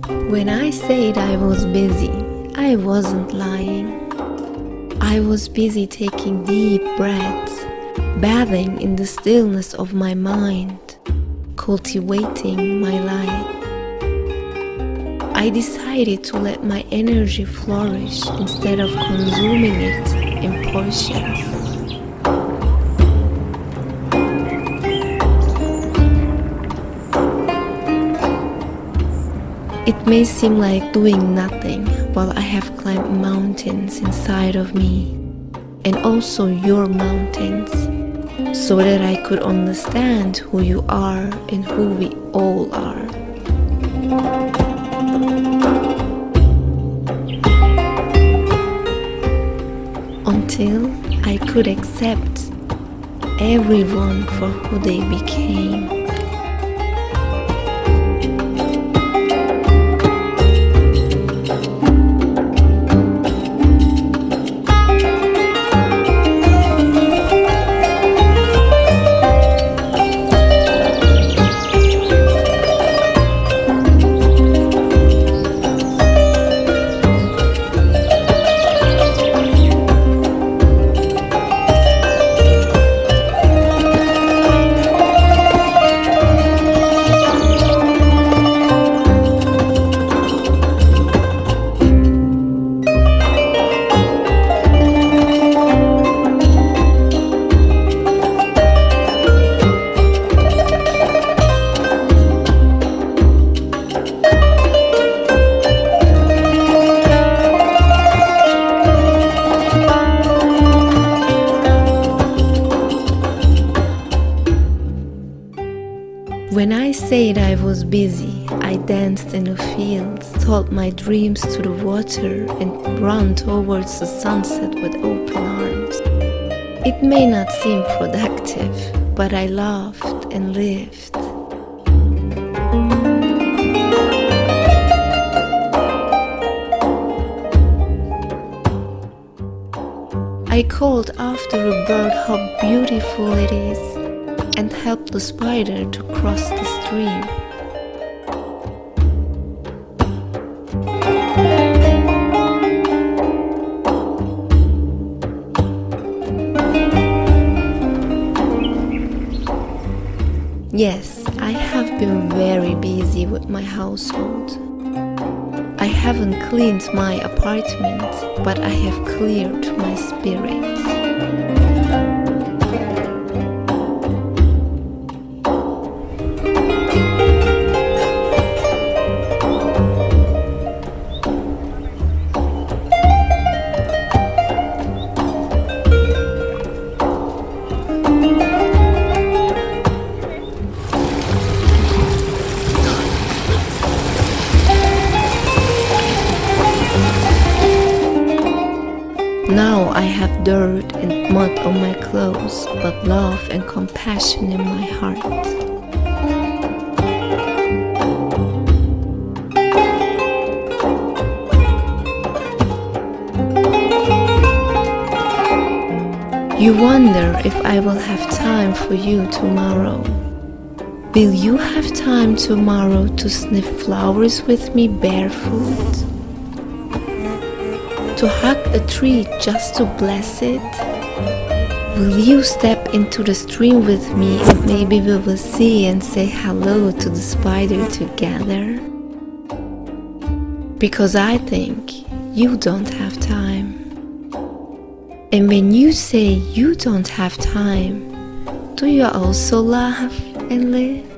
When I said I was busy, I wasn't lying. I was busy taking deep breaths, bathing in the stillness of my mind, cultivating my life. I decided to let my energy flourish instead of consuming it in portions. It may seem like doing nothing while I have climbed mountains inside of me, and also your mountains, so that I could understand who you are and who we all are. Until I could accept everyone for who they became. When I said I was busy, I danced in the fields, told my dreams to the water, and ran towards the sunset with open arms. It may not seem productive, but I laughed and lived. I called after a bird how beautiful it is, and helped the spider to cross the stream. Yes, I have been very busy with my household. I haven't cleaned my apartment, but I have cleared my spirit. Now I have dirt and mud on my clothes, but love and compassion in my heart. You wonder if I will have time for you tomorrow. Will you have time tomorrow to sniff flowers with me barefoot? To hug a tree just to bless it? Will you step into the stream with me and maybe we will see and say hello to the spider together? Because I think you don't have time. And when you say you don't have time, do you also laugh and live?